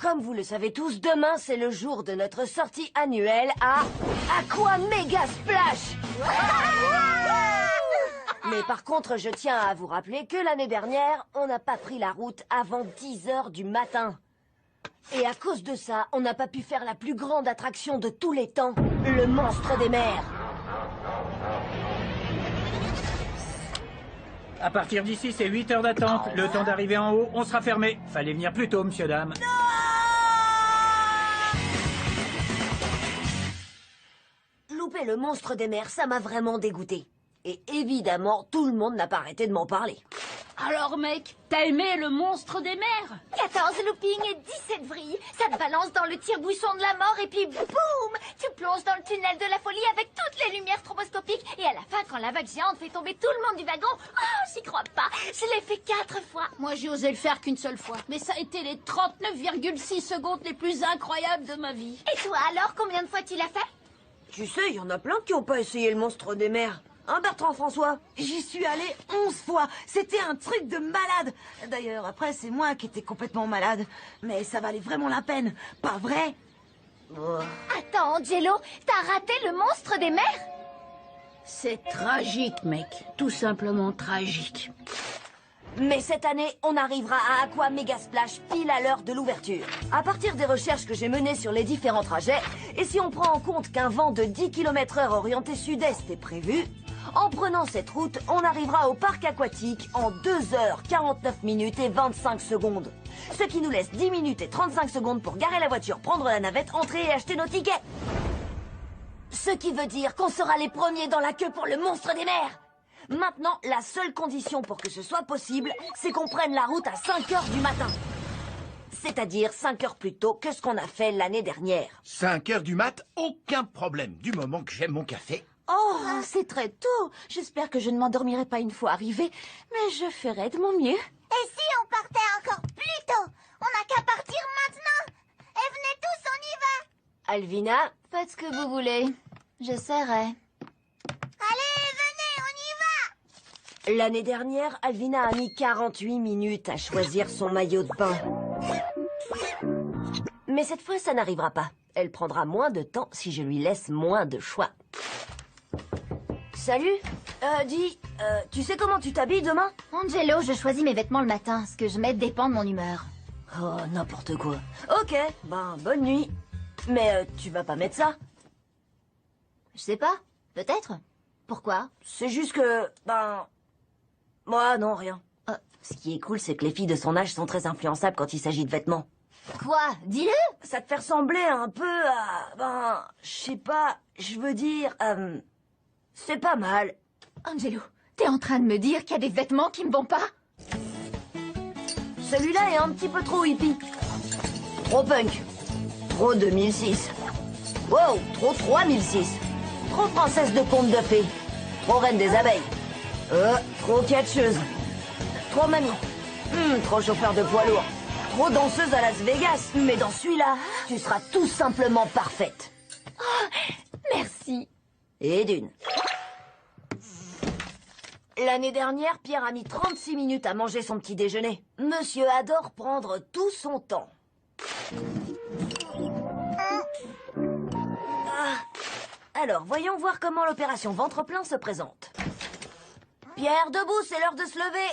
Comme vous le savez tous, demain c'est le jour de notre sortie annuelle à Aqua Mega Splash. Mais par contre, je tiens à vous rappeler que l'année dernière, on n'a pas pris la route avant 10 heures du matin. Et à cause de ça, on n'a pas pu faire la plus grande attraction de tous les temps, le monstre des mers. À partir d'ici, c'est 8 heures d'attente. Le temps d'arriver en haut, on sera fermé. Fallait venir plus tôt, monsieur, dame. Louper le monstre des mers, ça m'a vraiment dégoûté. Et évidemment, tout le monde n'a pas arrêté de m'en parler. Alors mec, t'as aimé le monstre des mers? 14 loopings et 17 vrilles. Ça te balance dans le tire-bouchon de la mort et puis boum! Tu plonges dans le tunnel de la folie avec toutes les lumières stroboscopiques. Et à la fin, quand la vague géante fait tomber tout le monde du wagon, oh, j'y crois pas. Je l'ai fait 4 fois. Moi j'ai osé le faire qu'une seule fois. Mais ça a été les 39,6 secondes les plus incroyables de ma vie. Et toi alors, combien de fois tu l'as fait? Tu sais, il y en a plein qui n'ont pas essayé le monstre des mers. Hein, Bertrand François? J'y suis allée 11 fois. C'était un truc de malade. D'ailleurs, après, c'est moi qui étais complètement malade. Mais ça valait vraiment la peine. Pas vrai? Attends, Angelo, t'as raté le monstre des mers? C'est tragique, mec. Tout simplement tragique. Mais cette année, on arrivera à Aqua Mega Splash pile à l'heure de l'ouverture. À partir des recherches que j'ai menées sur les différents trajets, et si on prend en compte qu'un vent de 10 km/h orienté sud-est est prévu, en prenant cette route, on arrivera au parc aquatique en 2 h 49 minutes et 25 secondes. Ce qui nous laisse 10 minutes et 35 secondes pour garer la voiture, prendre la navette, entrer et acheter nos tickets. Ce qui veut dire qu'on sera les premiers dans la queue pour le monstre des mers. Maintenant, la seule condition pour que ce soit possible, c'est qu'on prenne la route à 5 heures du matin. C'est-à-dire 5 heures plus tôt que ce qu'on a fait l'année dernière. 5 heures du mat, aucun problème, du moment que j'aime mon café. Oh, c'est très tôt. J'espère que je ne m'endormirai pas une fois arrivée, mais je ferai de mon mieux. Et si on partait encore plus tôt? On n'a qu'à partir maintenant. Et venez tous, on y va. Alvina, Faites ce que vous voulez. J'essaierai. Allez, venez, on y va. l'année dernière, Alvina a mis 48 minutes à choisir son maillot de bain. Mais cette fois, ça n'arrivera pas. Elle prendra moins de temps si je lui laisse moins de choix. Salut. Dis, tu sais comment tu t'habilles demain? Angelo, je choisis mes vêtements le matin. Ce que je mets dépend de mon humeur. Oh, n'importe quoi. Ok, ben, bonne nuit. Mais tu vas pas mettre ça? Je sais pas. Peut-être. Pourquoi? C'est juste que, ben... Moi, non, rien. Ce qui est cool, c'est que les filles de son âge sont très influençables quand il s'agit de vêtements. Quoi? Dis-le! Ça te fait ressembler un peu à... Ben, je sais pas, je veux dire... c'est pas mal. Angelo, t'es en train de me dire qu'il y a des vêtements qui me vont pas? Celui-là est un petit peu trop hippie. Trop punk. Trop 2006. Wow, trop 3006. Trop princesse de conte de fées. Trop reine des abeilles. Trop catcheuse. Trop mamie. Trop chauffeur de poids lourd. Trop danseuse à Las Vegas. Mais dans celui-là, tu seras tout simplement parfaite. Merci. Et d'une. L'année dernière, Pierre a mis 36 minutes à manger son petit déjeuner. Monsieur adore prendre tout son temps. Alors, voyons voir comment l'opération ventre plein se présente. Pierre, debout, c'est l'heure de se lever.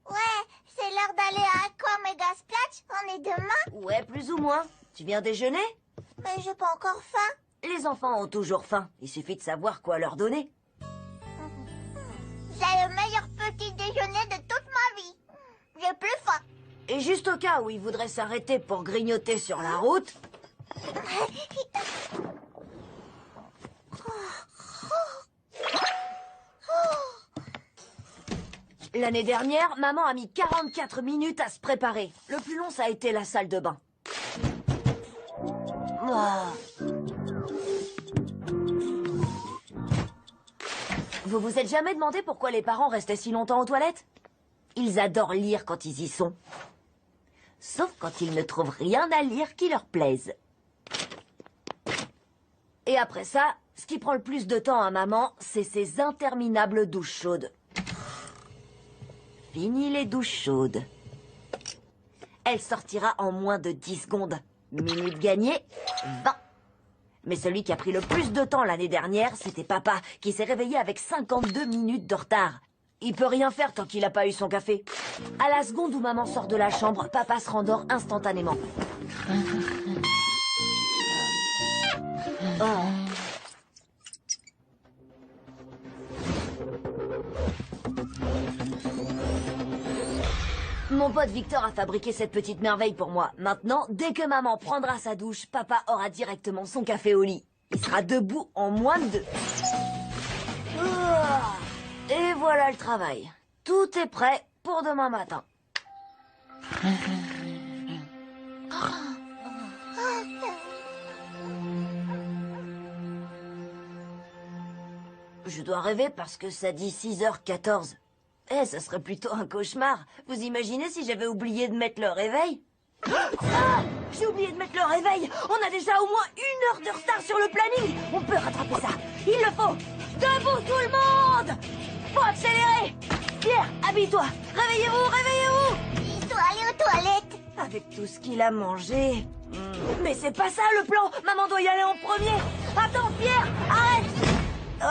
Ouais, c'est l'heure d'aller à Aqua Mega Splash. On est demain? Ouais, plus ou moins. Tu viens déjeuner? Mais j'ai pas encore faim. Les enfants ont toujours faim. Il suffit de savoir quoi leur donner. C'est le meilleur petit déjeuner de toute ma vie. J'ai plus faim. Et juste au cas où ils voudraient s'arrêter pour grignoter sur la route... L'année dernière, maman a mis 44 minutes à se préparer. Le plus long, ça a été la salle de bain. Vous vous êtes jamais demandé pourquoi les parents restaient si longtemps aux toilettes? Ils adorent lire quand ils y sont. Sauf quand ils ne trouvent rien à lire qui leur plaise. Et après ça, ce qui prend le plus de temps à maman, c'est ces interminables douches chaudes. Fini les douches chaudes. Elle sortira en moins de 10 secondes. Minutes gagnées, 20. Mais celui qui a pris le plus de temps l'année dernière, c'était papa, qui s'est réveillé avec 52 minutes de retard. Il peut rien faire tant qu'il n'a pas eu son café. À la seconde où maman sort de la chambre, papa se rendort instantanément. Oh. Mon pote Victor a fabriqué cette petite merveille pour moi. Maintenant, dès que maman prendra sa douche, papa aura directement son café au lit. Il sera debout en moins de 2. Et voilà le travail. Tout est prêt pour demain matin. Je dois rêver parce que ça dit 6h14. Eh, ça serait plutôt un cauchemar. Vous imaginez si j'avais oublié de mettre le réveil? Ah! J'ai oublié de mettre le réveil. On a déjà au moins 1 heure de retard sur le planning. On peut rattraper ça. Il le faut. Debout tout le monde! Faut accélérer. Pierre, habille-toi. Réveillez-vous, réveillez-vous. Il doit aller aux toilettes. Avec tout ce qu'il a mangé. Mais c'est pas ça le plan. Maman doit y aller en premier. Attends, Pierre, arrête.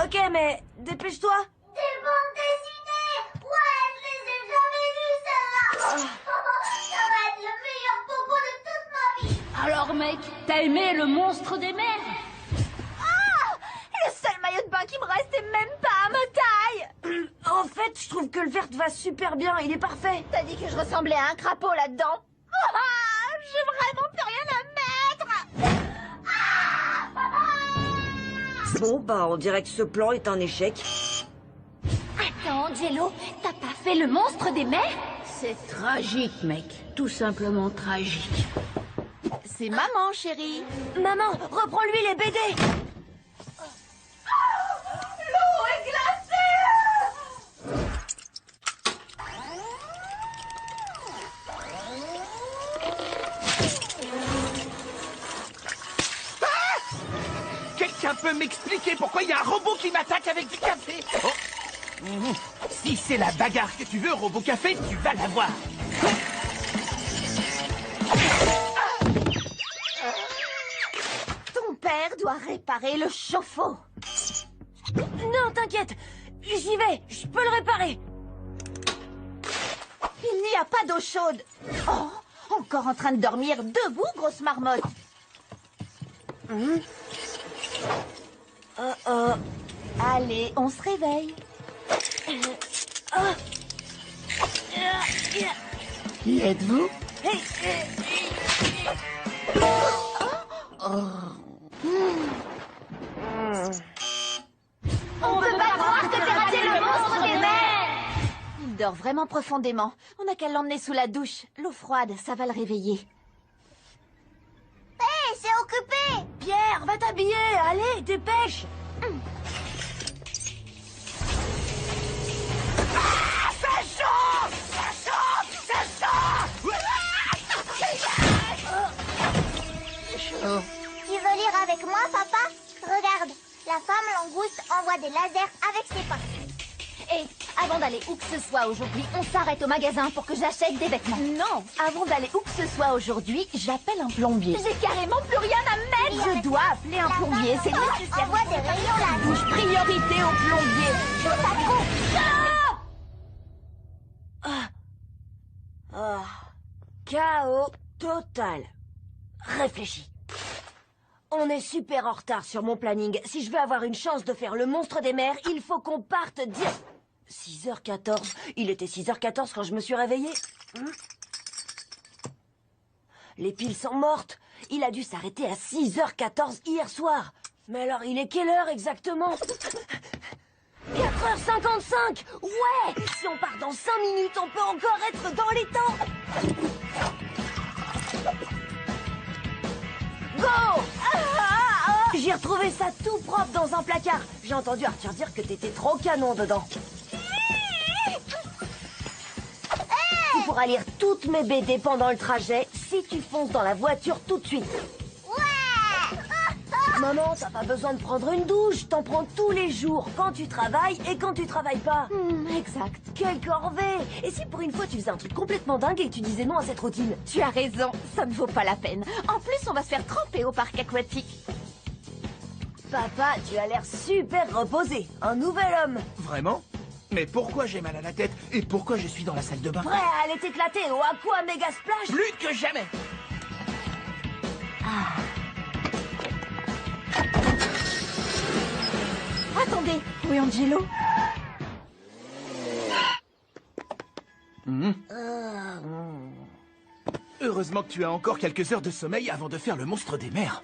Ok, mais dépêche-toi. Des bandes dessinées. Ouais, je les ai jamais vues, celles-là. Ça va être le meilleur bobo de toute ma vie. Alors mec, t'as aimé le monstre des mers? Le seul maillot de bain qui me reste est même pas à ma taille. En fait, je trouve que le vert va super bien. Il est parfait. T'as dit que je ressemblais à un crapaud là-dedans. J'ai vraiment plus rien à mettre. Bon, bah, on dirait que ce plan est un échec. Attends, Jello, t'as pas fait le monstre des mers? C'est tragique, mec. Tout simplement tragique. C'est maman, chérie. Maman, reprends-lui les BD. L'eau est glacée. Quelqu'un peut m'expliquer pourquoi il y a un robot qui m'attaque avec du café? Oh. Si c'est la bagarre que tu veux, robot café, tu vas l'avoir. Ton père doit réparer le chauffe-eau. Non, t'inquiète. J'y vais. Je peux le réparer. Il n'y a pas d'eau chaude. Oh, encore en train de dormir debout, grosse marmotte. Allez, on se réveille. Qui êtes-vous? On peut pas croire que t'aies raté le monstre des mers. Il dort vraiment profondément. On n'a qu'à l'emmener sous la douche. L'eau froide, ça va le réveiller. Hé, c'est occupé. Pierre, va t'habiller. Allez, dépêche. Ça chauffe! Ça chauffe! Ça chauffe! Tu veux lire avec moi, papa? Regarde, la femme langouste envoie des lasers avec ses pattes. Et avant d'aller où que ce soit aujourd'hui, on s'arrête au magasin pour que j'achète des vêtements. Non, avant d'aller où que ce soit aujourd'hui, j'appelle un plombier. J'ai carrément plus rien à mettre. Je dois appeler un plombier, c'est nécessaire. Envoie des rayons là. Bouge priorité au plombier. Tout à coup. Chaos total. Réfléchis. On est super en retard sur mon planning. Si je veux avoir une chance de faire le monstre des mers, il faut qu'on parte 6h14. Il était 6h14 quand je me suis réveillée. Les piles sont mortes. Il a dû s'arrêter à 6h14 hier soir. Mais alors, il est quelle heure exactement? 4h55. Ouais. Si on part dans 5 minutes, on peut encore être dans les temps. Go! J'ai retrouvé ça tout propre dans un placard. J'ai entendu Arthur dire que t'étais trop canon dedans. Tu pourras lire toutes mes BD pendant le trajet si tu fonces dans la voiture tout de suite. Ouais. Maman, t'as pas besoin de prendre une douche. T'en prends tous les jours, quand tu travailles et quand tu travailles pas. Exact. Quelle corvée! Et si pour une fois tu faisais un truc complètement dingue et que tu disais non à cette routine? Tu as raison, ça ne vaut pas la peine. En plus, on va se faire tremper au parc aquatique. Papa, tu as l'air super reposé. Un nouvel homme. Vraiment? Mais pourquoi j'ai mal à la tête? Et pourquoi je suis dans la salle de bain? Prêt à aller t'éclater au Aqua Mega Splash? Plus que jamais! Attendez, oui, Angelo. Heureusement que tu as encore quelques heures de sommeil avant de faire le monstre des mers.